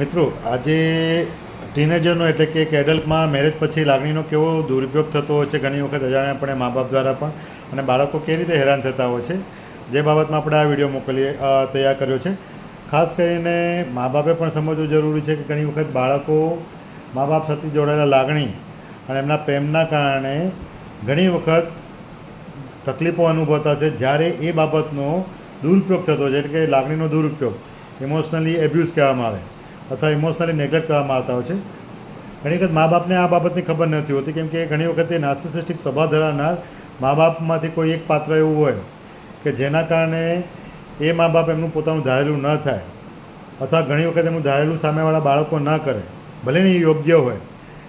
મિત્રો આજે ટીનેજરનો એટલે કે એક એડલ્ટમાં મેરેજ પછી લાગણીનો કેવો દુરુપયોગ થતો હોય છે ઘણી વખત અજાણ્યાપણે મા બાપ દ્વારા પણ, અને બાળકો કેવી રીતે હેરાન થતા હોય છે, જે બાબતમાં આપણે આ વિડીયો તૈયાર કર્યો છે. ખાસ કરીને મા બાપે પણ સમજવું જરૂરી છે કે ઘણી વખત બાળકો મા બાપ સાથે જોડાયેલા લાગણી અને એમના પ્રેમના કારણે ઘણી વખત તકલીફો અનુભવતા છે. જ્યારે એ બાબતનો દુરુપયોગ થતો છે, એટલે કે લાગણીનો દુરુપયોગ, ઇમોશનલી એબ્યુઝ કહેવામાં આવે અથવા ઇમોશનલી નેગ્લેક્ટ કરવામાં આવતા હોય છે. ઘણી વખત મા બાપને આ બાબતની ખબર નથી હોતી, કેમ કે ઘણી વખત એ નાર્સિસિસ્ટિક સ્વભાવ ધરાવનાર મા બાપમાંથી કોઈ એક પાત્ર એવું હોય કે જેના કારણે એ મા બાપ એમનું પોતાનું ધારેલું ન થાય, અથવા ઘણી વખત એમનું ધારેલું સામેવાળા બાળકો ન કરે, ભલે ને એ યોગ્ય હોય,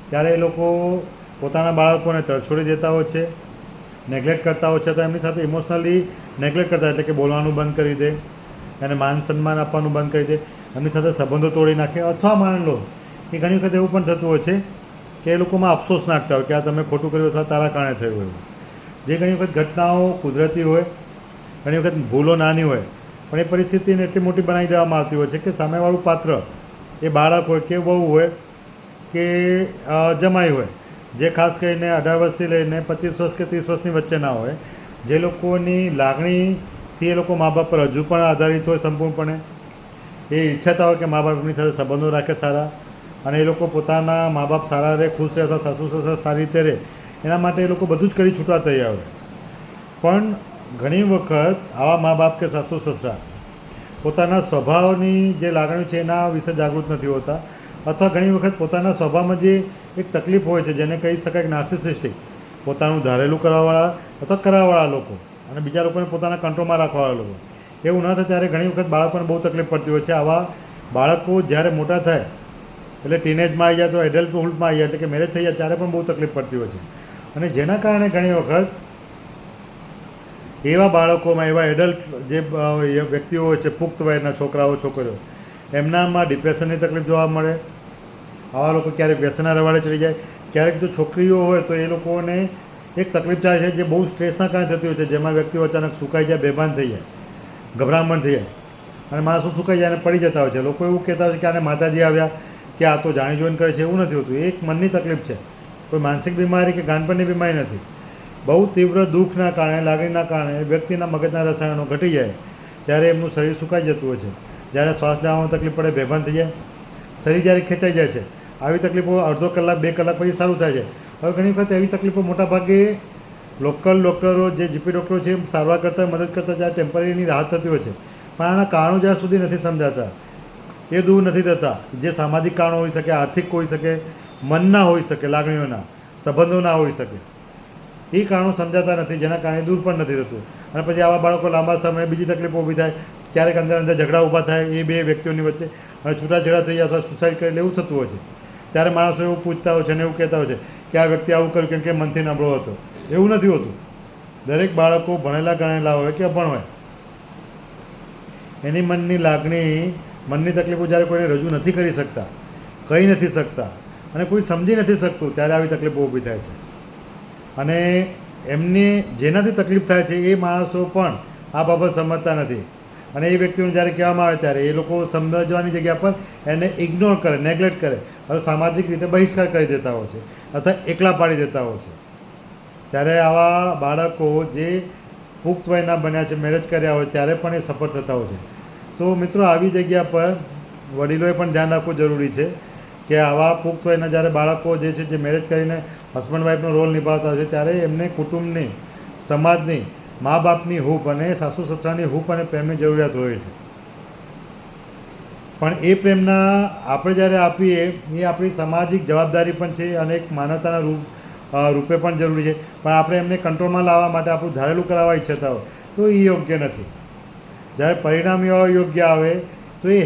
ત્યારે એ લોકો પોતાના બાળકોને તરછોડી દેતા હોય છે, નેગ્લેક્ટ કરતા હોય છે. તો એમની સાથે ઇમોશનલી નેગ્લેક્ટ કરતા, એટલે કે બોલવાનું બંધ કરી દે, એને માન સન્માન આપવાનું બંધ કરી દે, એમની સાથે સંબંધો તોડી નાખે. અથવા માની લો કે ઘણી વખત એવું પણ થતું હોય છે કે એ લોકોમાં અફસોસ નાખતા હોય કે આ તમે ખોટું કર્યું અથવા તારા કારણે થયું એવું. જે ઘણી વખત ઘટનાઓ કુદરતી હોય, ઘણી વખત ભૂલો નાની હોય, પણ એ પરિસ્થિતિને એટલી મોટી બનાવી દેવામાં આવતી હોય છે કે સામેવાળું પાત્ર, એ બાળક હોય કે વહુ હોય કે જમાઈ હોય, જે ખાસ કરીને 18 વર્ષથી લઈને 25 વર્ષ કે 30 વર્ષની વચ્ચેના હોય, જે લોકોની લાગણીથી એ લોકો મા બાપ પર હજુ પણ આધારિત હોય સંપૂર્ણપણે, એ ઈચ્છતા હોય કે મા બાપ એમની સાથે સંબંધો રાખે સારા, અને એ લોકો પોતાના મા બાપ સારા રહે, ખુશ રહે, અથવા સાસુ સસરા સારી રીતે રહે, એના માટે એ લોકો બધું જ કરી છૂટવા તૈયાર હોય. પણ ઘણી વખત આવા મા બાપ કે સાસુ સસરા પોતાના સ્વભાવની જે લાગણીઓ છે એના વિશે જાગૃત નથી હોતા, અથવા ઘણી વખત પોતાના સ્વભાવમાં જે એક તકલીફ હોય છે, જેને કહી શકાય કે નાર્સિસિસ્ટિક, પોતાનું ધારેલું કરવાવાળા અથવા કરાવવાળા લોકો, અને બીજા લોકોને પોતાના કંટ્રોલમાં રાખવાવાળા લોકો, એવું ન થાય ત્યારે ઘણી વખત બાળકોને બહુ તકલીફ પડતી હોય છે. આવા બાળકો જ્યારે મોટા થાય, એટલે ટીનેજમાં આવી જાય, તો એડલ્ટહુડમાં આવી જાય, એટલે કે મેરેજ થઈ જાય, ત્યારે પણ બહુ તકલીફ પડતી હોય છે. અને જેના કારણે ઘણી વખત એવા બાળકોમાં, એવા એડલ્ટ જે વ્યક્તિઓ હોય છે, પુખ્ત વયના છોકરાઓ છોકરીઓ, એમનામાં ડિપ્રેશનની તકલીફ જોવા મળે. આવા લોકો ક્યારેક વ્યસનના રવાડે ચડી જાય. ક્યારેક જો છોકરીઓ હોય તો એ લોકોને એક તકલીફ થાય છે જે બહુ સ્ટ્રેસના કારણે થતી હોય છે, જેમાં વ્યક્તિઓ અચાનક સુકાઈ જાય, બેભાન થઈ જાય, ગભરામણ થઈ જાય, અને માણસો સુકાઈ જાય અને પડી જતા હોય છે. લોકો એવું કહેતા હોય છે કે આને માતાજી આવ્યા, કે આ તો જાણી જોઈને કરે છે. એવું નથી હોતું. એ એક મનની તકલીફ છે, કોઈ માનસિક બીમારી કે ગાંડપણની બીમારી નથી. બહુ તીવ્ર દુઃખના કારણે, લાગણીના કારણે વ્યક્તિના મગજના રસાયણો ઘટી જાય, ત્યારે એમનું શરીર સુકાઈ જતું હોય છે. જ્યારે શ્વાસ લેવામાં તકલીફ પડે, બેભાન થઈ જાય, શરીર જ્યારે ખેંચાઈ જાય છે. આવી તકલીફો અડધો કલાક 2 કલાક પછી સારું થાય છે. હવે ઘણી વખત એવી તકલીફો મોટાભાગે લોકલ ડૉક્ટરો, જે જીપી ડૉક્ટરો છે, સારવાર કરતા મદદ કરતા જ્યારે ટેમ્પરરીની રાહત થતી હોય છે, પણ આના કારણો જ્યાં સુધી નથી સમજાતા, એ દૂર નથી થતા. જે સામાજિક કારણો હોઈ શકે, આર્થિક હોઈ શકે, મનના હોઈ શકે, લાગણીઓના, સંબંધોના હોઈ શકે, એ કારણો સમજાતા નથી, જેના કારણે દૂર પણ નથી થતું. અને પછી આવા બાળકો લાંબા સમયે બીજી તકલીફો ઊભી થાય. ક્યારેક અંદર અંદર ઝઘડા ઊભા થાય એ બે વ્યક્તિઓની વચ્ચે, અને છૂટાછેડા થઈ જાય અથવા સુસાઇડ કરે એવું થતું હોય છે. ત્યારે માણસો એવું પૂછતા હોય છે અને એવું કહેતા હોય છે કે આ વ્યક્તિ આવું કર્યું કેમ કે મનથી નબળો હતો. એવું નથી હોતું. દરેક બાળકો ભણેલા ગણેલા હોય કે અભણ હોય, એની મનની લાગણી, મનની તકલીફો જ્યારે કોઈને રજૂ નથી કરી શકતા, કહી નથી શકતા, અને કોઈ સમજી નથી શકતું, ત્યારે આવી તકલીફો ઊભી થાય છે. અને એમને જેનાથી તકલીફ થાય છે એ માણસો પણ આ બાબત સમજતા નથી, અને એ વ્યક્તિઓને જ્યારે કહેવામાં આવે ત્યારે એ લોકો સમજવાની જગ્યા પર એને ઇગ્નોર કરે, નેગ્લેક્ટ કરે, અથવા સામાજિક રીતે બહિષ્કાર કરી દેતા હોય છે, અથવા એકલા પાડી દેતા હોય છે. ત્યારે આવા બાળકો જે પુખ્ત વયના બન્યા છે, મેરેજ કર્યા હોય, ત્યારે પણ એ સફળ થતા હોય છે. તો મિત્રો, આવી જગ્યા પર વડીલોએ પણ ધ્યાન રાખવું જરૂરી છે કે આવા પુખ્ત વયના જ્યારે બાળકો જે છે, જે મેરેજ કરીને હસબન્ડ વાઈફનો રોલ નિભાવતા હોય છે, ત્યારે એમને કુટુંબની, સમાજની, મા બાપની હૂંફ અને સાસુ સસરાની હૂંફ અને પ્રેમની જરૂરિયાત હોય છે. પણ એ પ્રેમના આપણે જ્યારે આપીએ, એ આપણી સામાજિક જવાબદારી પણ છે, અને એક માનવતાના રૂપે પણ જરૂરી છે. પણ આપણે એમને કંટ્રોલમાં લાવવા માટે આપણું ધારેલું કરાવવા ઈચ્છતા હોય તો એ યોગ્ય નથી. જ્યારે પરિણામ અયોગ્ય આવે, તો એ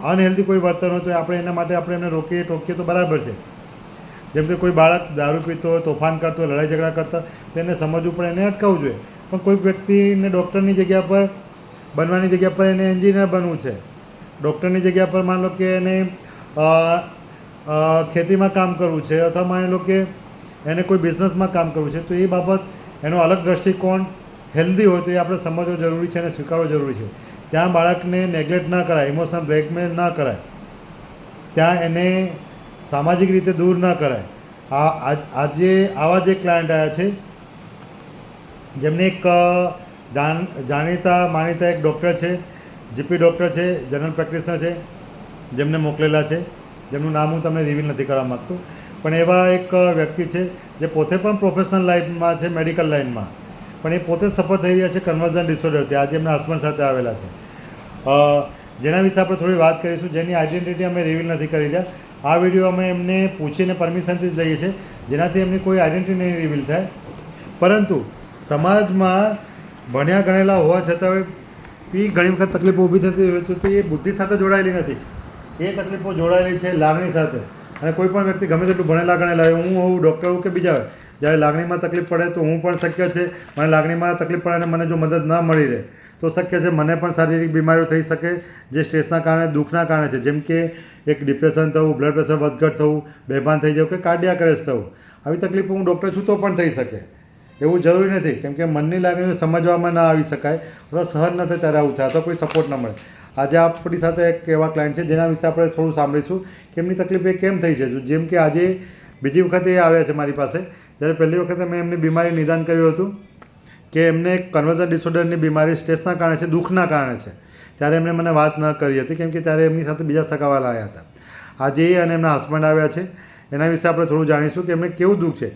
અનહેલ્ધી કોઈ વર્તન હોય તો આપણે એના માટે આપણે એમને રોકીએ ટોકીએ તો બરાબર છે. જેમ કે કોઈ બાળક દારૂ પીતો હોય, તોફાન કરતો હોય, લડાઈ ઝઘડા કરતા, તો એને સમજવું પડે, એને અટકાવવું જોઈએ. પણ કોઈક વ્યક્તિને ડૉક્ટરની જગ્યા પર બનવાની જગ્યા પર એને એન્જિનિયર બનવું છે, ડૉક્ટરની જગ્યા પર માની લો કે એને ખેતીમાં કામ કરવું છે, અથવા માની લો કે એને કોઈ બિઝનેસમાં કામ કરવું છે, તો એ બાબત, એનો અલગ દૃષ્ટિકોણ હેલ્ધી હોય તો એ આપણે સમજવો જરૂરી છે અને સ્વીકારવો જરૂરી છે. ત્યાં બાળકને નેગ્લેક્ટ ન કરાય, ઇમોશનલ બ્લેકમેલ ન કરાય. ત્યાં એને સામાજિક રીતે દૂર ન કરાય. આજે આવા જે ક્લાયન્ટ આવ્યા છે જેમને એક જાણીતા માનીતા એક ડૉક્ટર છે, જીપી ડૉક્ટર છે, જનરલ પ્રેક્ટિશનર છે, જેમને મોકલેલા છે, જેમનું નામ હું તમને રિવીલ નથી કરવા માગતો, પણ એવા એક વ્યક્તિ છે જે પોતે પણ પ્રોફેશનલ લાઈફમાં છે, મેડિકલ લાઈનમાં, પણ એ પોતે સફર થઈ રહ્યા છે કન્વર્ઝન ડિસઓર્ડરથી. આજે એમના હસબન્ડ સાથે આવેલા છે, જેના વિશે આપણે થોડી વાત કરીશું, જેની આઈડેન્ટિટી અમે રિવીલ નથી કરી રહ્યા. આ વિડીયો અમે એમને પૂછીને પરમિશનથી જ લઈએ છીએ, જેનાથી એમની કોઈ આઈડેન્ટિટી નહીં રિવીલ થાય. પરંતુ સમાજમાં ભણ્યા ગણેલા હોવા છતાં બી ઘણી વખત તકલીફો ઊભી થતી હોય તો એ બુદ્ધિ સાથે જોડાયેલી નથી, એ તકલીફો જોડાયેલી છે લાગણી સાથે. અને કોઈ પણ વ્યક્તિ ગમે તેટલું ભણેલા ગણેલા હોય, હું હોઉં, ડૉક્ટર હોઉં કે બીજા હોય, જ્યારે લાગણીમાં તકલીફ પડે તો હું પણ શક્ય છે, મને લાગણીમાં તકલીફ પડે અને મને જો મદદ ન મળી રહે તો શક્ય છે મને પણ શારીરિક બીમારીઓ થઈ શકે, જે સ્ટ્રેસના કારણે, દુઃખના કારણે છે. જેમ કે એક ડિપ્રેશન થવું, બ્લડ પ્રેશર વધઘટ થવું, બેભાન થઈ જવું કે કાર્ડિયાક અરેસ્ટ થવું. આવી તકલીફો હું ડૉક્ટર છું તો પણ થઈ શકે, એવું જરૂરી નથી. કેમ કે મનની લાગણીઓ સમજવામાં ના આવી શકાય અથવા સહન ન થાય ત્યારે આવું થાય, અથવા કોઈ સપોર્ટ ન મળે. આજે આપણી સાથે એક એવા ક્લાયન્ટ છે જેના વિશે આપણે થોડું સાંભળીશું કે એમની તકલીફ એ કેમ થઈ છે. જેમ કે આજે બીજી વખત એ આવ્યા છે મારી પાસે, જ્યારે પહેલી વખતે મેં એમની બીમારી નિદાન કર્યું હતું કે એમને કન્વર્ઝન ડિસઓર્ડરની બીમારી સ્ટ્રેસના કારણે છે, દુઃખના કારણે છે. ત્યારે એમણે મને વાત ન કરી હતી, કેમ કે ત્યારે એમની સાથે બીજા સગાવાલા આવ્યા હતા. આજે એ અને એમના હસબન્ડ આવ્યા છે, એના વિશે આપણે થોડું જાણીશું કે એમને કેવું દુઃખ છે.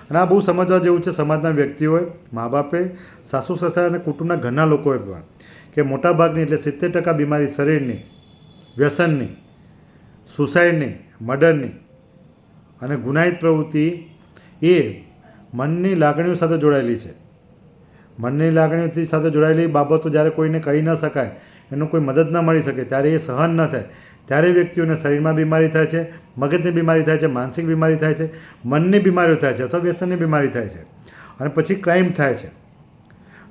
અને આ બહુ સમજવા જેવું છે, સમાજના વ્યક્તિઓએ, મા બાપે, સાસુ સસરા અને કુટુંબના ઘરના લોકોએ પણ, કે મોટાભાગની એટલે 70% બીમારી શરીરની, વ્યસનની, સુસાઇડની, મર્ડરની અને ગુનાહિત પ્રવૃત્તિ એ મનની લાગણીઓ સાથે જોડાયેલી છે. મનની લાગણીઓથી સાથે જોડાયેલી બાબતો જ્યારે કોઈને કહી ન શકાય, એનું કોઈ મદદ ન મળી શકે, ત્યારે એ સહન ન થાય, ત્યારે વ્યક્તિઓને શરીરમાં બીમારી થાય છે, મગજની બીમારી થાય છે, માનસિક બીમારી થાય છે, મનની બીમારીઓ થાય છે અથવા વ્યસનની બીમારી થાય છે, અને પછી ક્રાઇમ થાય છે.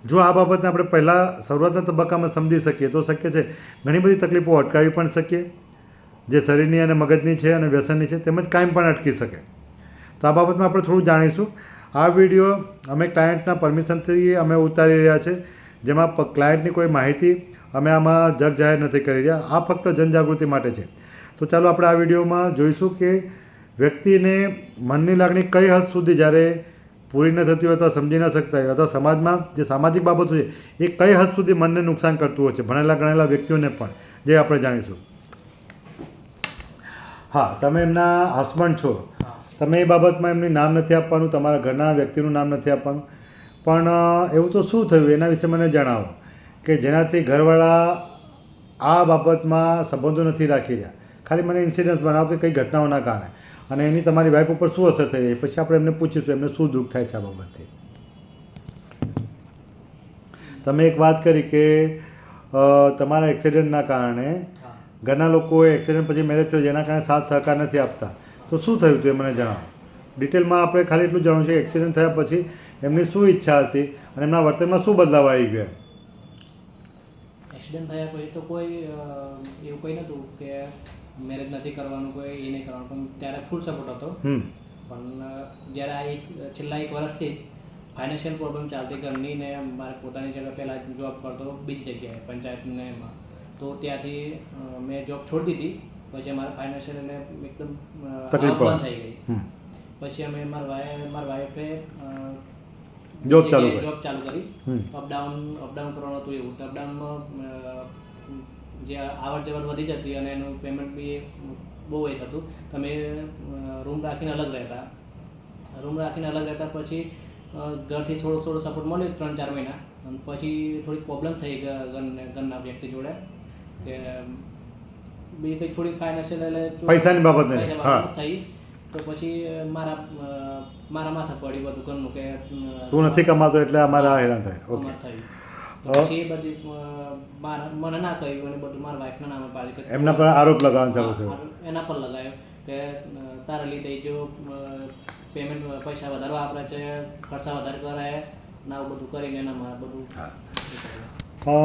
જો આ બાબતને આપણે પહેલાં શરૂઆતના તબક્કામાં સમજી શકીએ તો શક્ય છે ઘણી બધી તકલીફો અટકાવી પણ શકીએ, જે શરીરની અને મગજની છે અને વ્યસનની છે, તેમજ ક્રાઇમ પણ અટકી શકે. તો આ બાબતમાં આપણે થોડું જાણીશું. આ વિડીયો અમે ક્લાયન્ટના પરમિશનથી અમે ઉતારી રહ્યા છે, જેમાં ક્લાયન્ટની કોઈ માહિતી અમે આમાં જગ જાહેર નથી કરી રહ્યા. આ ફક્ત જનજાગૃતિ માટે છે. તો ચાલો આપણે આ વિડીયોમાં જોઈશું કે વ્યક્તિને મનની લાગણી કઈ હદ સુધી જ્યારે પૂરી ન થતી હોય અથવા સમજી ન શકતા હોય, અથવા સમાજમાં જે સામાજિક બાબતો છે એ કઈ હદ સુધી મનને નુકસાન કરતું હોય છે, ભણેલા ગણેલા વ્યક્તિઓને પણ, જે આપણે જાણીશું. હા, તમે એમના હસબન્ડ છો, તમે એ બાબતમાં એમનું નામ નથી આપવાનું, તમારા ઘરના વ્યક્તિનું નામ નથી આપવાનું, પણ એવું તો શું થયું એના વિશે મને જણાવો કે જેનાથી ઘરવાળા આ બાબતમાં સંબંધો નથી રાખી રહ્યા. ખાલી મને ઇન્સિડન્સ બનાવો કે કઈ ઘટનાઓના કારણે, અને એની તમારી વાઈફ ઉપર શું અસર થઈ રહી, પછી આપણે એમને પૂછીશું એમને શું દુઃખ થાય છે આ બાબતથી. તમે એક વાત કરી કે તમારા એક્સિડન્ટના કારણે ઘરના લોકોએ એક્સિડન્ટ પછી મેરેજ થયો જેના કારણે સાથ સહકાર નથી આપતા, તો શું થયું હતું એ મને જણાવો. ડિટેલમાં આપણે ખાલી એટલું જાણવું છે કે એક્સિડન્ટ થયા પછી એમની શું ઈચ્છા હતી અને એમના વર્તનમાં શું બદલાવ આવી ગયો. એક્સિડન્ટ થયા પછી તો કોઈ એવું કંઈ નહોતું કે મેરેજ નથી કરવાનું, કોઈ એ નહીં કરવાનું, પણ ત્યારે ફૂલ સપોર્ટ હતો. પણ જ્યારે આ છેલ્લા 1 વર્ષથી જ ફાઇનાન્શિયલ પ્રોબ્લેમ ચાલતી ઘરની, ને મારે પોતાની જગ્યાએ પહેલાં જોબ કરતો બીજી જગ્યાએ પંચાયતને એમાં, તો ત્યાંથી મેં જોબ છોડી દીધી. પછી અમારે ફાઇનાન્શિયલ એટલે એકદમ બંધ થઈ ગઈ. પછી અમે મારા વાઈફે જોબ ચાલુ કરી. અપડાઉન કરવાનું હતું એવું. તો અપડાઉનમાં જે આવડ જવડ વધી જતી અને એનું પેમેન્ટ બી બહુ એ થતું. તમે રૂમ રાખીને અલગ રહેતા. પછી ઘરથી થોડો સપોર્ટ મળ્યો 3-4 મહિના, અને પછી થોડીક પ્રોબ્લેમ થઈ ઘરના વ્યક્તિ જોડે કે બીજી કંઈક થોડીક ફાઇનાન્શિયલ એટલે પૈસાની બાબત થઈ. તો પછી મારા માથા પડી બધું ઘરનું કે તું નથી કમાતો એટલે અમારા હેરાન થાય. ઓકે, પછી એ બધી મને ના કહ્યું અને બધું મારા વાઈફના નામે પાડી, એમના પર આરોપ લગાવવાનો ચાલુ થયો. એના પર લગાવ્યો કે તારા લીધે જો પેમેન્ટ પૈસા વધારે વાપરે છે, ખર્ચા વધારે કરે ને, આવું બધું કરીને એનામાં બધું.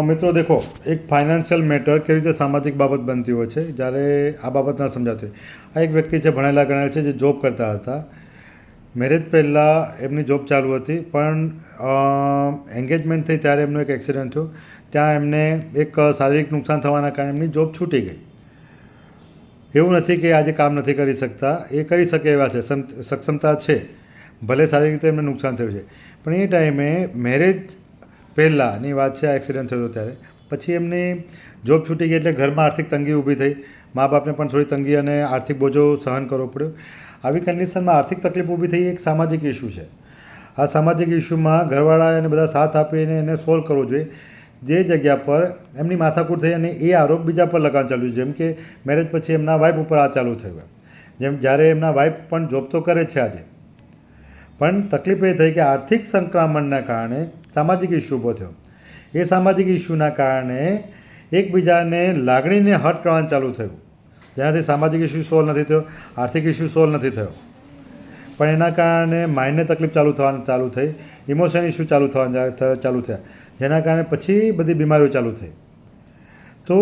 મિત્રો દેખો, એક ફાઇનાન્શિયલ મેટર કેવી રીતે સામાજિક બાબત બનતી હોય છે જ્યારે આ બાબત ના સમજાતી હોય. આ એક વ્યક્તિ છે, ભણેલા ગણેલા છે, જે જોબ કરતા હતા. મેરેજ પહેલાં એમની જોબ ચાલુ હતી, પણ એન્ગેજમેન્ટ થઈ ત્યારે એમનો એક એક્સિડન્ટ થયો. ત્યાં એમને એક શારીરિક નુકસાન થવાના કારણે એમની જોબ છૂટી ગઈ. એવું નથી કે આજે કામ નથી કરી શકતા, એ કરી શકે એવા છે, સક્ષમતા છે, ભલે સારી રીતે એમને નુકસાન થયું છે. પણ એ ટાઈમે મેરેજ પહેલાંની વાત છે, આ એક્સિડન્ટ થયો ત્યારે, પછી એમની જોબ છૂટી ગઈ એટલે ઘરમાં આર્થિક તંગી ઊભી થઈ, મા બાપને પણ થોડી તંગી અને આર્થિક બોજો સહન કરવો પડ્યો. આવી કન્ડિશનમાં આર્થિક તકલીફ ઊભી થઈ એક સામાજિક ઇસ્યુ છે. આ સામાજિક ઇસ્યુમાં ઘરવાળાએ એને બધા સાથ આપીને એને સોલ્વ કરવો જોઈએ. જે જગ્યા પર એમની માથાકૂટ થઈ અને એ આરોપ બીજા પર લગાવવાનું ચાલુ, જેમ કે મેરેજ પછી એમના વાઈફ ઉપર આ ચાલુ થયું. જેમ જ્યારે એમના વાઈફ પણ જોબ તો કરે છે આજે, પણ તકલીફ એ થઈ કે આર્થિક સંક્રમણના કારણે સામાજિક ઇસ્યુ ઊભો થયો. એ સામાજિક ઇસ્યુના કારણે એકબીજાને લાગણીને હર્ટ કરવાનું ચાલુ થયું, જેનાથી સામાજિક ઇસ્યુ સોલ્વ નથી થયો, આર્થિક ઇસ્યુ સોલ્વ નથી થયો. પણ એના કારણે માઇન્ડને તકલીફ ચાલુ થઈ, ઇમોશન ઇસ્યુ ચાલુ થયા, જેના કારણે પછી બધી બીમારીઓ ચાલુ થઈ. તો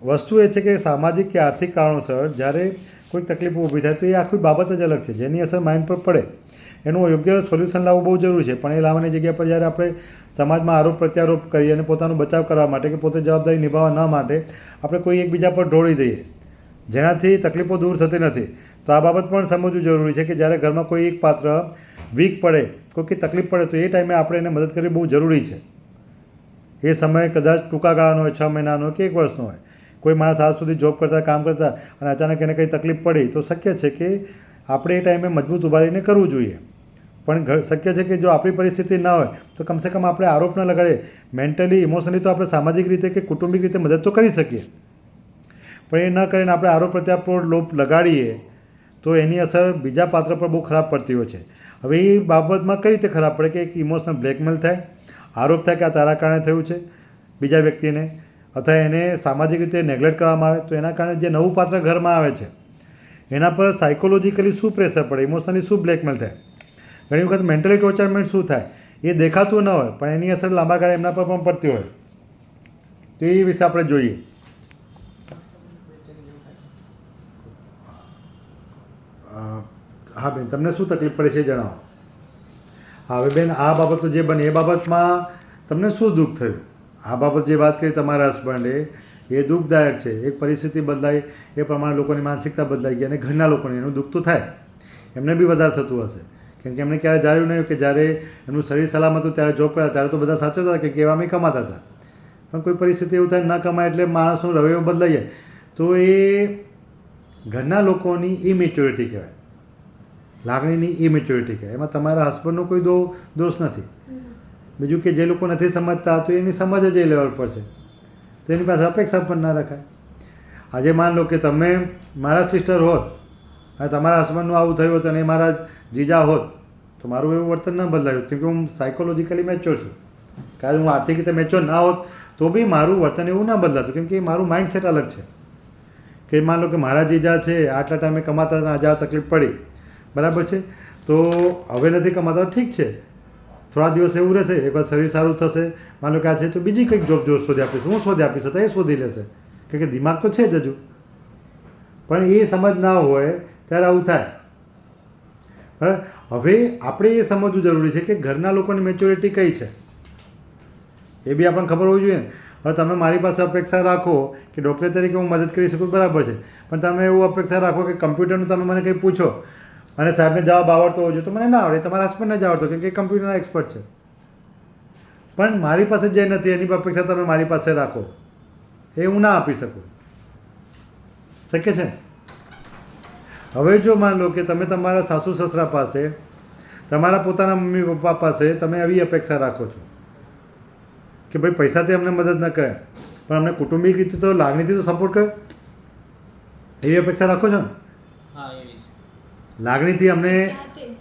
વસ્તુ એ છે કે સામાજિક કે આર્થિક કારણોસર જ્યારે કોઈક તકલીફ ઊભી થાય તો એ આખી બાબત જ અલગ છે, જેની અસર માઇન્ડ પર પડે એનું યોગ્ય સોલ્યુશન લાવવું બહુ જરૂરી છે. પણ એ લાવવાની જગ્યા પર જ્યારે આપણે સમાજમાં આરોપ પ્રત્યારોપ કરીએ અને પોતાનો બચાવ કરવા માટે કે પોતે જવાબદારી નિભાવવા ન માટે આપણે કોઈ એકબીજા પર ઢોળી દઈએ, જેનાથી તકલીફો દૂર થતી નથી. તો આ બાબત પણ સમજવું જરૂરી છે કે જ્યારે ઘરમાં કોઈ એક પાત્ર વીક પડે, કોઈ તકલીફ પડે તો એ ટાઈમે આપણે એને મદદ કરવી બહુ જરૂરી છે. એ સમય કદાચ ટૂંકા ગાળાનો હોય, 6 મહિનાનો કે 1 વર્ષનો હોય. કોઈ માણસ આજ સુધી જોબ કરતા, કામ કરતા અને અચાનક એને કંઈ તકલીફ પડી તો શક્ય છે કે આપણે એ ટાઈમે મજબૂત ઉભા રહીને કરવું જોઈએ. પણ શક્ય છે કે જો આપણી પરિસ્થિતિ ના હોય તો કમસે કમ આપણે આરોપ ન લગાડીએ. મેન્ટલી, ઇમોશનલી તો આપણે સામાજિક રીતે કે કુટુંબિક રીતે મદદ તો કરી શકીએ, પણ એ ન કરીને આપણે આરોપ પ્રત્યારોપ લોપ લગાડીએ તો એની અસર બીજા પાત્ર પર બહુ ખરાબ પડતી હોય છે. હવે એ બાબતમાં કઈ રીતે ખરાબ પડે કે એક ઇમોશનલ બ્લેકમેલ થાય, આરોપ થાય કે આ તારા કારણે થયું છે બીજા વ્યક્તિને, અથવા એને સામાજિક રીતે નેગ્લેક્ટ કરવામાં આવે તો એના કારણે જે નવું પાત્ર ઘરમાં આવે છે એના પર સાયકોલોજીકલી શું પ્રેશર પડે, ઇમોશનલી શું બ્લેકમેલ થાય, ઘણી વખત મેન્ટલી ટોર્ચરમેન્ટ શું થાય એ દેખાતું ન હોય પણ એની અસર લાંબા ગાળે એમના પર પણ પડતી હોય. તો એ વિશે આપણે જોઈએ. હા બેન, તમને શું તકલીફ પડે છે જણાવો. હવે બેન, આ બાબત જે બની એ બાબતમાં તમને શું દુઃખ થયું? આ બાબત જે વાત કરી તમારા હસબન્ડે એ દુઃખદાયક છે. એક પરિસ્થિતિ બદલાઈ એ પ્રમાણે લોકોની માનસિકતા બદલાઈ ગઈ અને ઘરના લોકોને એનું દુઃખ તો થાય, એમને બી વધારે થતું હશે. કેમ કે એમને ક્યારે ધાર્યું નહીં કે જ્યારે એમનું શરીર સલામત હતું ત્યારે જોબ કરતા ત્યારે તો બધા સાચવતા હતા કે એવામાં કમાતા હતા. પણ કોઈ પરિસ્થિતિ એવું થાય ન કમાય એટલે માણસનો રવૈયો બદલાઈ જાય તો એ ઘરના લોકોની ઇમેચ્યોરિટી કહેવાય, લાગણીની ઇમેચ્યોરિટી કહેવાય. એમાં તમારા હસબન્ડનો કોઈ દોષ નથી. બીજું કે જે લોકો નથી સમજતા તો એની સમજ જ એ લેવલ પર છે તો એની પાસે અપેક્ષા પણ ના રખાય. આજે માન લો કે તમે મારા સિસ્ટર હોત અને તમારા હસબન્ડનું આવું થયું હોત અને એ મારા જીજા હોત તો મારું એવું વર્તન ન બદલાયું, કેમકે હું સાયકોલોજીકલી મેચ્યોર છું. કારણ હું આર્થિક રીતે મેચ્યોર ના હોત તો બી મારું વર્તન એવું ના બદલાતું, કેમ કે મારું માઇન્ડસેટ અલગ છે. કે માન લો કે મારા જીજા છે આટલા ટાઈમે કમાતા હતા, આજે આ તકલીફ પડી, બરાબર છે, તો હવે નથી કમાતા, ઠીક છે, થોડા દિવસ એવું રહેશે, એકવાર શરીર સારું થશે, માન લો કે આ છે તો બીજી કંઈક જોબ શોધી આપીશ, હું શોધી આપીશ, તો એ શોધી લેશે, કે દિમાગ તો છે જ હજુ. પણ એ સમજ ના હોય ત્યારે આવું થાય. બરાબર. હવે આપણે એ સમજવું જરૂરી છે કે ઘરના લોકોની મેચ્યોરિટી કઈ છે એ બી આપણને ખબર હોવી જોઈએ ને. હવે તમે મારી પાસે અપેક્ષા રાખો કે ડૉક્ટર તરીકે હું મદદ કરી શકું, બરાબર છે, પણ તમે એવું અપેક્ષા રાખો કે કમ્પ્યુટરનું તમે મને કંઈ પૂછો અને સાહેબને જવાબ આવડતો હોય તો મને ના આવડે, તમારા હસબન્ડને જ આવડતો કેમ કે કમ્પ્યુટરના એક્સપર્ટ છે. પણ મારી પાસે જે નથી એની અપેક્ષા તમે મારી પાસે રાખો, એ હું ના આપી શકું. શક્ય છે. હવે જો માન લો કે તમે તમારા સાસુ સસરા પાસે, તમારા પોતાના મમ્મી પપ્પા પાસે તમે આવી અપેક્ષા રાખો છો કે ભાઈ પૈસાથી અમને મદદ ન કરે પણ અમને કુટુંબિક રીતે તો લાગણીથી તો સપોર્ટ કરે, એવી અપેક્ષા રાખો છો ને? હા, એવી લાગણીથી અમને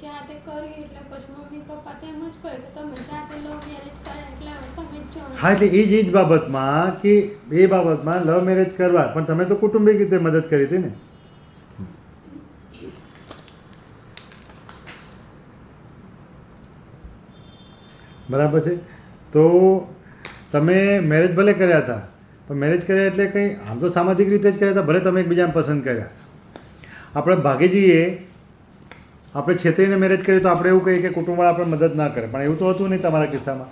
જાતે કરી એટલે પછી મમ્મી પપ્પા તેમ જ કહે કે તમે જાતે લવ મેરેજ કરે એટલે તમે જ જો. હા, એટલે એ જ બાબતમાં કે એ બાબતમાં લવ મેરેજ કરવા, પણ તમે તો કુટુંબિક રીતે મદદ કરી હતી ને. બરાબર છે. તો તમે મેરેજ ભલે કર્યા હતા પણ મેરેજ કર્યા એટલે કંઈ આમ તો સામાજિક રીતે જ કર્યા હતા, ભલે તમે એકબીજાને પસંદ કર્યા. આપણે ભાગી જઈએ, આપણે છેતરીને મેરેજ કરીએ તો આપણે એવું કહીએ કે કુટુંબવાળા આપણે મદદ ના કરે, પણ એવું તો હતું નહીં તમારા કિસ્સામાં.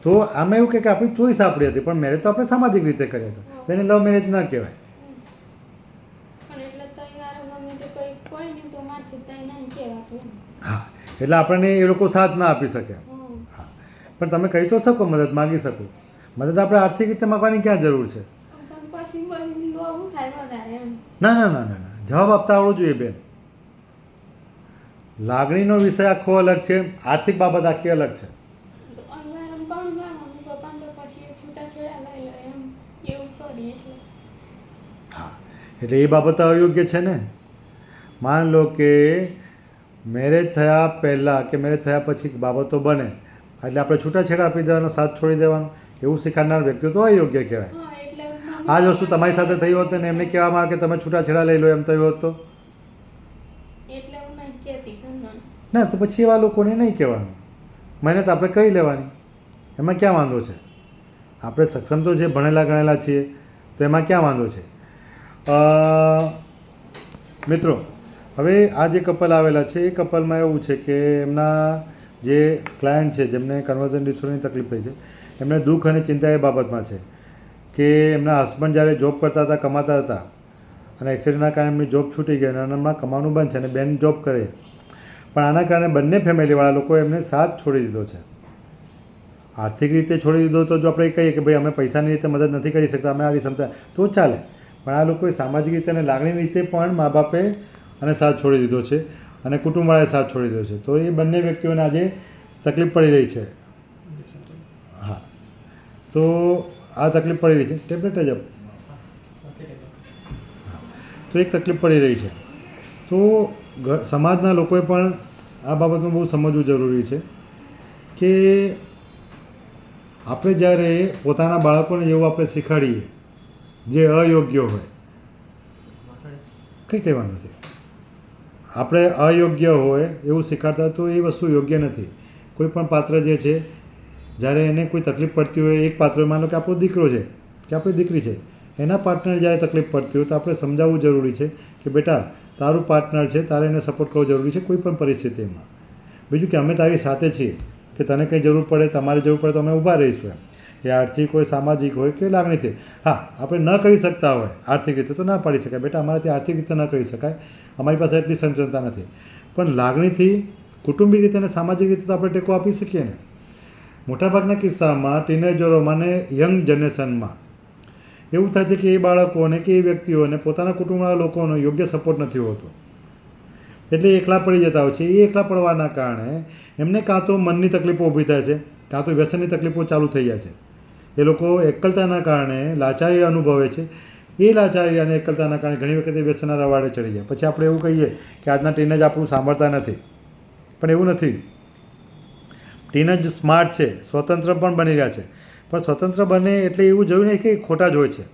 તો આમાં એવું કહે કે આપણી ચોઈસ આપણી હતી, પણ મેરેજ તો આપણે સામાજિક રીતે કર્યા હતા, તો એને લવ મેરેજ ના કહેવાય. પણ એટલે તઈ વારે ગમે તે કોઈ નહીં તો મારથી તઈ નહીં કહેવાતું એમ. હા, એટલે આપણને એ લોકો સાથ ના આપી શકે. હમ. હા, પણ તમે કહી તો શકો, મદદ માગી શકો. મદદ આપણે આર્થિક રીતે માગવાની ક્યાં જરૂર છે? પણ પછી લોવું થાય વધારે એમ. ના ના ના ના ના, જવાબ આપતા આવડવો જોઈએ બેન. લાગણીનો વિષય આખો અલગ છે, આર્થિક બાબત આખી અલગ છે. તો અહીં વારે કોણ જાય મમ્મી પપ્પાને તો પછી છૂટાછેડા લઈ લે એમ એવું કરી એટલે. હા, એટલે એ બાબત અયોગ્ય છે ને. માન લો કે મેરેજ થયા પહેલાં કે મેરેજ થયા પછી બાબતો બને એટલે આપણે છૂટાછેડા આપી દેવાનો, સાથ છોડી દેવાનો, એવું શીખવાડનાર વ્યક્તિ તો અયોગ્ય કહેવાય. હા એટલે આ જ વસ્તુ તમારી સાથે થઈ હોત ને એમને કહેવામાં આવે કે તમે છૂટાછેડા લઈ લો એમ થયું હોત તો એટલે હું નહીં કહેતી ઘરના. ના, તો પછી એવા લોકોને નહીં કહેવાનું. મહેનત આપણે કરી લેવાની, એમાં ક્યાં વાંધો છે? આપણે સક્ષમ તો છે, ભણેલા ગણેલા છીએ, તો એમાં ક્યાં વાંધો છે? મિત્રો, હવે આ જે કપલ આવેલા છે એ કપલમાં એવું છે કે એમના જે ક્લાયન્ટ છે જેમને કન્વર્ઝન ડિસઓર્ડરની તકલીફ થઈ છે, એમને દુઃખ અને ચિંતા એ બાબતમાં છે કે એમના હસબન્ડ જ્યારે જોબ કરતા હતા, કમાતા હતા અને એક્સિડન્ટના કારણે એમની જોબ છૂટી ગઈ અને એમના કમાવાનું બંધ છે અને બેન જોબ કરે, પણ આના કારણે બંને ફેમિલીવાળા લોકોએ એમને સાથ છોડી દીધો છે. આર્થિક રીતે છોડી દીધો તો જો આપણે કહીએ કે ભાઈ અમે પૈસાની રીતે મદદ નથી કરી શકતા, અમે આવી ક્ષમતા, તો ચાલે. પણ આ લોકોએ સામાજિક રીતે અને લાગણી રીતે પણ મા બાપે અને સાથ છોડી દીધો છે અને કુટુંબવાળાએ સાથ છોડી દીધો છે. તો એ બંને વ્યક્તિઓને આજે તકલીફ પડી રહી છે. હા, તો આ તકલીફ પડી રહી છે. ટેબ્લેટ જ તો એક તકલીફ પડી રહી છે. તો સમાજના લોકોએ પણ આ બાબતમાં બહુ સમજવું જરૂરી છે કે આપણે જ્યારે પોતાના બાળકોને જેવું આપણે શીખવાડીએ જે અયોગ્ય હોય, કંઈ કહેવાનું નથી, આપણે અયોગ્ય હોય એવું શીખવાડતા તો એ વસ્તુ યોગ્ય નથી. કોઈ પણ પાત્ર જે છે જ્યારે એને કોઈ તકલીફ પડતી હોય, એક પાત્ર માનો કે આપણો દીકરો છે કે આપણી દીકરી છે, એના પાર્ટનર જ્યારે તકલીફ પડતી હોય તો આપણે સમજાવવું જરૂરી છે કે બેટા તારું પાર્ટનર છે, તારે એને સપોર્ટ કરવો જરૂરી છે કોઈ પણ પરિસ્થિતિમાં. બીજું કે અમે તારી સાથે છીએ, કે તને કંઈ જરૂર પડે, તમારી જરૂર પડે તો અમે ઊભા રહીશું એમ. એ આર્થિક હોય, સામાજિક હોય કે લાગણીથી. હા, આપણે ન કરી શકતા હોય આર્થિક રીતે તો ના પાડી શકાય, બેટા અમારાથી આર્થિક રીતે ન કરી શકાય, અમારી પાસે એટલી સંચનતા નથી, પણ લાગણીથી, કુટુંબિક રીતે અને સામાજિક રીતે તો આપણે ટેકો આપી શકીએ ને. મોટાભાગના કિસ્સામાં ટીનેજરોમાં અને યંગ જનરેશનમાં એવું થાય છે કે એ બાળકોને કે એ વ્યક્તિઓને પોતાના કુટુંબવાળા લોકોનો યોગ્ય સપોર્ટ નથી હોતો, એટલે એકલા પડી જતા હોય છે. એ એકલા પડવાના કારણે એમને કાં તો મનની તકલીફો ઊભી થાય છે, કાં તો વ્યસનની તકલીફો ચાલુ થઈ જાય છે. એ લોકો એકલતાના કારણે લાચારી અનુભવે છે. એ લાચારી અને એકલતાના કારણે ઘણી વખત એ વ્યસનના રવાડે ચડી જાય. પછી આપણે એવું કહીએ કે આજના ટીનેજ આપણું સાંભળતા નથી, પણ એવું નથી. ટીનેજ સ્માર્ટ છે, સ્વતંત્ર પણ બની રહ્યા છે, પણ સ્વતંત્ર બને એટલે એવું જોયું નહીં કે ખોટા જ હોય છે.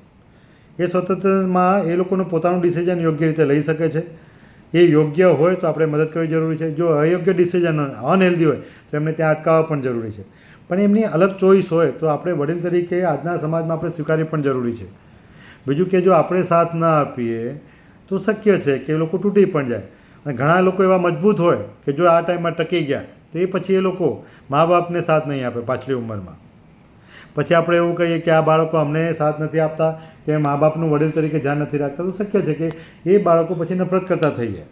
એ સ્વતંત્રમાં એ લોકોનું પોતાનું ડિસિઝન યોગ્ય રીતે લઈ શકે છે. એ યોગ્ય હોય તો આપણે મદદ કરવી જરૂરી છે. જો અયોગ્ય ડિસિઝન અનહેલ્ધી હોય તો એમને ત્યાં અટકાવવા પણ જરૂરી છે. પણ એમની અલગ ચોઈસ હોય તો આપણે વડીલ તરીકે આજના સમાજમાં આપણે સ્વીકારવી પણ જરૂરી છે. બીજું કે જો આપણે સાથ ના આપીએ તો શક્ય છે કે એ લોકો તૂટી પણ જાય. અને ઘણા લોકો એવા મજબૂત હોય કે જો આ ટાઈમમાં ટકી ગયા તો એ પછી એ લોકો મા બાપને સાથ નહીં આપે પાછલી ઉંમરમાં. પછી આપણે એવું કહીએ કે આ બાળકો અમને સાથ નથી આપતા કે મા બાપનું વડીલ તરીકે ધ્યાન નથી રાખતા, તો શક્ય છે કે એ બાળકો પછી નફરત કરતા થઈ જાય.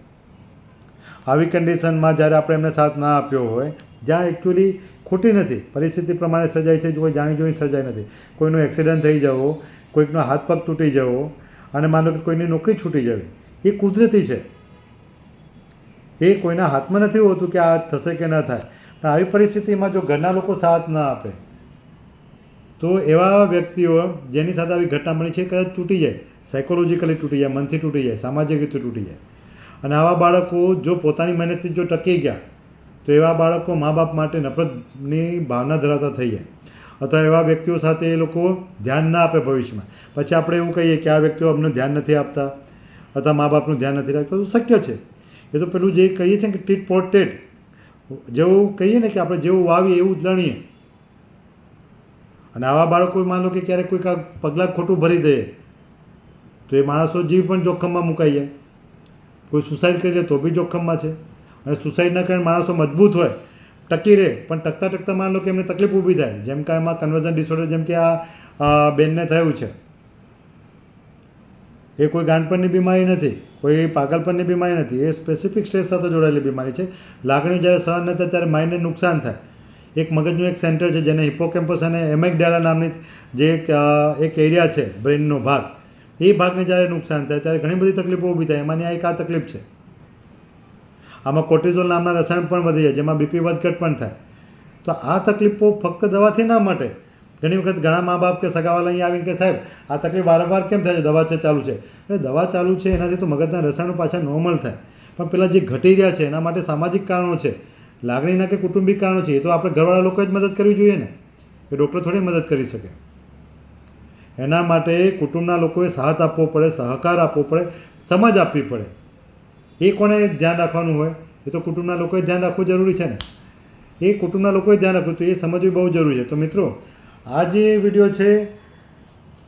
આવી કન્ડિશનમાં જ્યારે આપણે એમને સાથ ના આપ્યો હોય, જ્યાં એકચ્યુઅલી ખોટી નથી, પરિસ્થિતિ પ્રમાણે સર્જાય છે, કોઈ જાણી જોઈ સર્જાય નથી. કોઈનો એક્સિડન્ટ થઈ જવો, કોઈકનો હાથ પગ તૂટી જવો અને માનો કે કોઈની નોકરી છૂટી જવી, એ કુદરતી છે. એ કોઈના હાથમાં નથી હોતું કે આ થશે કે ન થાય. પણ આવી પરિસ્થિતિમાં જો ઘરના લોકો સાથ ના આપે તો એવા વ્યક્તિઓ જેની સાથે આવી ઘટના બની છે કદાચ તૂટી જાય, સાયકોલોજીકલી તૂટી જાય, મનથી તૂટી જાય, સામાજિક રીતે તૂટી જાય. અને આવા બાળકો જો પોતાની મહેનતથી જો ટકી ગયા તો એવા બાળકો મા બાપ માટે નફરતની ભાવના ધરાવતા થઈ જાય. અથવા એવા વ્યક્તિઓ સાથે એ લોકો ધ્યાન ના આપે ભવિષ્યમાં. પછી આપણે એવું કહીએ કે આ વ્યક્તિઓ અમને ધ્યાન નથી આપતા અથવા મા બાપનું ધ્યાન નથી રાખતા, તો શક્ય છે. એ તો પેલું જે કહીએ છીએ કે ટીટ ફોર ટેટ, જેવું કહીએ ને કે આપણે જેવું વાવીએ એવું જ લણીએ. અને આવા બાળકો માન લો કે ક્યારેક કોઈક પગલાં ખોટું ભરી દે તો એ માણસો જીવ પણ જોખમમાં મુકાઈ જાય. કોઈ સુસાઇડ કરી લે તો બી જોખમમાં છે. અને સુસાઇડના કારણે માણસો મજબૂત હોય, ટકી રહે, પણ ટકતા ટકતા માન લો કે એમને તકલીફ ઊભી થાય, જેમ કે એમાં કન્વર્ઝન ડિસઓર્ડર જેમ કે આ બેનને થયું છે. એ કોઈ ગાંઠપણની બીમારી નથી, કોઈ પાગલપણની બીમારી નથી, એ સ્પેસિફિક સ્ટ્રેસ સાથે જોડાયેલી બીમારી છે. લાગણીઓ જ્યારે સહન ન થાય ત્યારે માઇન્ડને નુકસાન થાય. એક મગજનું એક સેન્ટર છે જેને હિપ્પોકેમ્પસ અને એમેગડાલા નામની જે એક એરિયા છે બ્રેઇનનો ભાગ, એ ભાગને જ્યારે નુકસાન થાય ત્યારે ઘણી બધી તકલીફો ઊભી થાય. એમાંની આ એક આ તકલીફ છે. આમાં કોર્ટિઝોલ નામના રસાયણ પણ વધી જાય જેમાં બીપી વધઘટ પણ થાય. તો આ તકલીફો ફક્ત દવાથી ના મટે. ઘણી વખત ઘણા મા બાપ કે સગાવાલા અહીં આવીને કે સાહેબ આ તકલીફ વારંવાર કેમ થાય છે, દવા ચાલુ છે. એટલે દવા ચાલુ છે એનાથી તો મગજના રસાયણો પાછા નોર્મલ થાય, પણ પેલા જે ઘટી રહ્યા છે એના માટે સામાજિક કારણો છે, લાગણીના કે કુટુંબિક કારણો છે. એ તો આપણે ઘરવાળા લોકોએ જ મદદ કરવી જોઈએ ને, એ ડૉક્ટર થોડી મદદ કરી શકે. એના માટે કુટુંબના લોકોએ સાથ આપવો પડે, સહકાર આપવો પડે, સમજ આપવી પડે. એ કોને ધ્યાન રાખવાનું હોય? એ તો કુટુંબના લોકોએ ધ્યાન રાખવું જરૂરી છે ને. એ કુટુંબના લોકોએ ધ્યાન રાખવું, તો એ સમજવું બહુ જરૂરી છે. તો મિત્રો, આ જે વિડીયો છે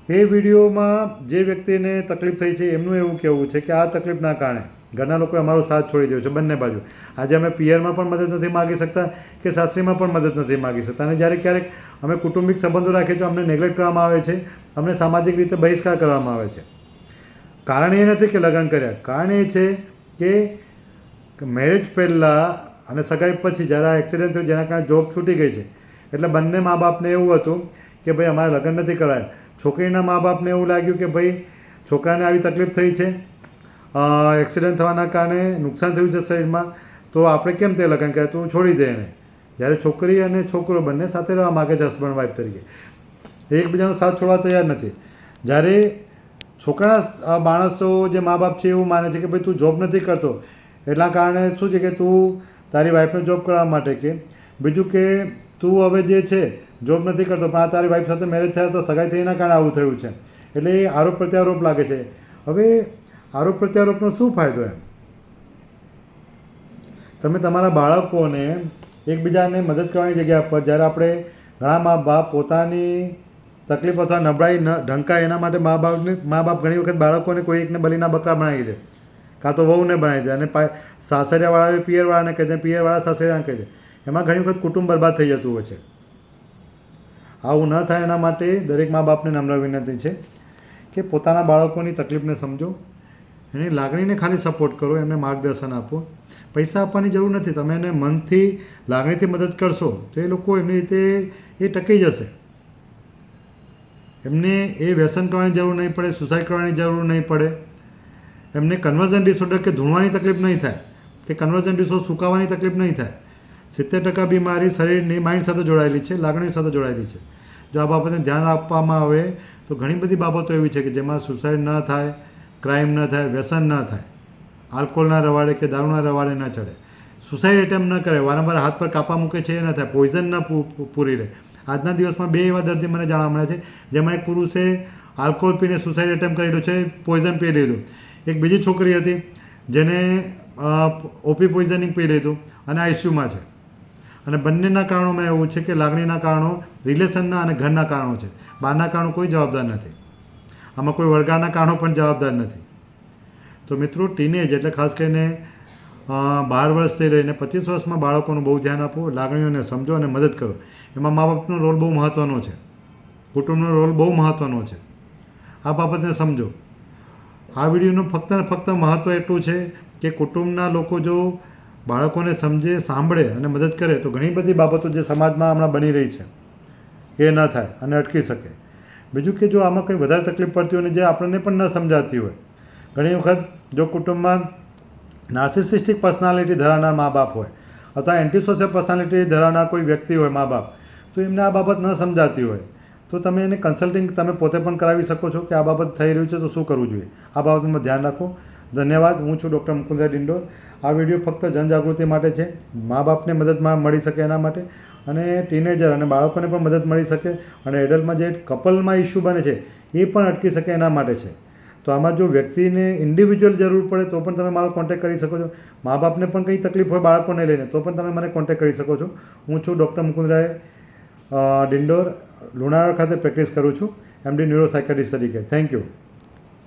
એ વિડીયોમાં જે વ્યક્તિને તકલીફ થઈ છે એમનું એવું કહેવું છે કે આ તકલીફના કારણે ઘરના લોકોએ અમારો સાથ છોડી દીધો છે, બંને બાજુ. આજે અમે પિયરમાં પણ મદદ નથી માગી શકતા કે સાસરીમાં પણ મદદ નથી માગી શકતા. અને જ્યારે ક્યારેક અમે કુટુંબિક સંબંધો રાખીએ તો અમને નેગ્લેક્ટ કરવામાં આવે છે, અમને સામાજિક રીતે બહિષ્કાર કરવામાં આવે છે. કારણ એ નથી કે લગ્ન કર્યા, કારણ એ છે કે મેરેજ પહેલાં અને સગાઈ પછી જ્યારે આ એક્સિડન્ટ થયું જેના કારણે જોબ છૂટી ગઈ છે, એટલે બંને મા બાપને એવું હતું કે ભાઈ અમારે લગ્ન નથી કરાયા. છોકરીના મા બાપને એવું લાગ્યું કે ભાઈ છોકરાને આવી તકલીફ થઈ છે, એક્સિડન્ટ થવાના કારણે નુકસાન થયું છે શરીરમાં, તો આપણે કેમ તે લગ્ન કર્યા, તું છોડી દે એને. જ્યારે છોકરી અને છોકરો બંને સાથે રહેવા માગે છે હસબન્ડ વાઈફ તરીકે, એકબીજાનો સાથ છોડવા તૈયાર નથી. જ્યારે છોકરાના માણસો જે મા બાપ છે એવું માને છે કે ભાઈ તું જોબ નથી કરતો એટલા કારણે શું છે કે તું તારી વાઈફને જોબ કરવા માટે કે બીજું કે તું હવે જે છે જોબ નથી કરતો પણ આ તારી વાઈફ સાથે મેરેજ થયા તો સગાઈ થઈ એના કારણે આવું થયું છે. એટલે એ આરોપ પ્રત્યારોપ લાગે છે. હવે આરોપ પ્રત્યારોપનો શું ફાયદો એમ? તમે તમારા બાળકોને એકબીજાને મદદ કરવાની જગ્યા પર જ્યારે આપણે ઘણા મા બાપ પોતાની તકલીફ અથવા નબળાઈ ન ઢંકાય એના માટે મા બાપ ઘણી વખત બાળકોને કોઈ એકને બલીના બકરા બનાવી દે, કાં તો વહુને બનાવી દે, અને સાસરિયાવાળાએ પિયરવાળાને કહી દે, પિયરવાળા સાસરિયાને કહી દે. એમાં ઘણી વખત કુટુંબ બરબાદ થઈ જતું હોય છે. આવું ન થાય એના માટે દરેક મા બાપને નમ્ર વિનંતી છે કે પોતાના બાળકોની તકલીફને સમજો, એની લાગણીને ખાલી સપોર્ટ કરો, એમને માર્ગદર્શન આપો. પૈસા આપવાની જરૂર નથી, તમે એને મનથી લાગણીથી મદદ કરશો તો એ લોકો એમની રીતે એ ટકી જશે. એમને એ વ્યસન કરવાની જરૂર નહીં પડે, સુસાઇડ કરવાની જરૂર નહીં પડે, એમને કન્વર્ઝન ડિસઓર્ડર કે ધૂણવાની તકલીફ નહીં થાય, કે કન્વર્ઝન ડિસઓર્ડર સુકાવાની તકલીફ નહીં થાય. 70% બીમારી શરીરની માઇન્ડ સાથે જોડાયેલી છે, લાગણીઓ સાથે જોડાયેલી છે. જો આ બાબતને ધ્યાન આપવામાં આવે તો ઘણી બધી બાબતો એવી છે કે જેમાં સુસાઇડ ન થાય, ક્રાઇમ ન થાય, વ્યસન ન થાય, આલ્કોહોલના રવાડે કે દારૂના રવાડે ન ચડે, સુસાઇડ એટેમ્પ ન કરે, વારંવાર હાથ પર કાપા મૂકે છે એ ન થાય, પોઈઝન ન પૂરી રહે. આજના દિવસમાં 2 એવા દર્દી મને જાણવા મળ્યા છે જેમાં એક પુરુષે આલ્કોહોલ પીને સુસાઇડ એટેમ્પ કરેલું છે, પોઈઝન પી લીધું. એક બીજી છોકરી હતી જેને ઓપી પોઈઝનિંગ પી લીધું અને આઈસીયુમાં છે. અને બંનેના કારણોમાં એવું છે કે લાગણીના કારણો રિલેશનના અને ઘરના કારણો છે. બહારના કારણો કોઈ જવાબદાર નથી. આમાં કોઈ વળગાડના કારણો પણ જવાબદાર નથી. તો મિત્રો, ટીનેજ એટલે ખાસ કરીને 12 વર્ષથી લઈને 25 વર્ષમાં બાળકોનું બહુ ધ્યાન આપો, લાગણીઓને સમજો અને મદદ કરો. એમાં મા બાપનો રોલ બહુ મહત્ત્વનો છે, કુટુંબનો રોલ બહુ મહત્ત્વનો છે. આ બાબતને સમજો. આ વિડીયોનું ફક્ત ને ફક્ત મહત્ત્વ એટલું છે કે કુટુંબના લોકો જો બાળકોને સમજે, સાંભળે અને મદદ કરે તો ઘણી બધી બાબતો જે સમાજમાં હમણાં બની રહી છે એ ન થાય અને અટકી શકે. બીજું કે જો આમાં કંઈ વધારે તકલીફ પડતી હોય ને જે આપણને પણ ન સમજાતી હોય, ઘણી વખત જો કુટુંબમાં નાર્સિસિસ્ટિક પર્સનાલિટી ધરાવનાર મા બાપ હોય અથવા એન્ટીસોશિયલ પર્સનાલિટી ધરાવનાર કોઈ વ્યક્તિ હોય મા બાપ, તો એમને આ બાબત ન સમજાતી હોય તો તમે એને કન્સલ્ટિંગ તમે પોતે પણ કરાવી શકો છો કે આ બાબત થઈ રહ્યું છે તો શું કરવું જોઈએ. આ બાબતમાં ધ્યાન રાખો. ધન્યવાદ. હું છું ડૉક્ટર મુકુંદરાય ડિંડોર. આ વિડીયો ફક્ત જનજાગૃતિ માટે છે, મા બાપને મદદમાં મળી શકે એના માટે, અને ટીનેજર અને બાળકોને પણ મદદ મળી શકે, અને એડલ્ટમાં જે કપલમાં ઇસ્યુ બને છે એ પણ અટકી શકે એના માટે છે. તો આમાં જો વ્યક્તિને ઇન્ડિવિજ્યુઅલ જરૂર પડે તો પણ તમે મારો કોન્ટેક્ટ કરી શકો છો. મા બાપને પણ કંઈ તકલીફ હોય બાળકોને લઈને તો પણ તમે મને કોન્ટેક્ટ કરી શકો છો. હું છું ડૉક્ટર મુકુંદરાય ડિંડોર. લુણાવાડા ખાતે પ્રેક્ટિસ કરું છું, MD ન્યુરોસાયકાટ્રિસ્ટ તરીકે. Thank you.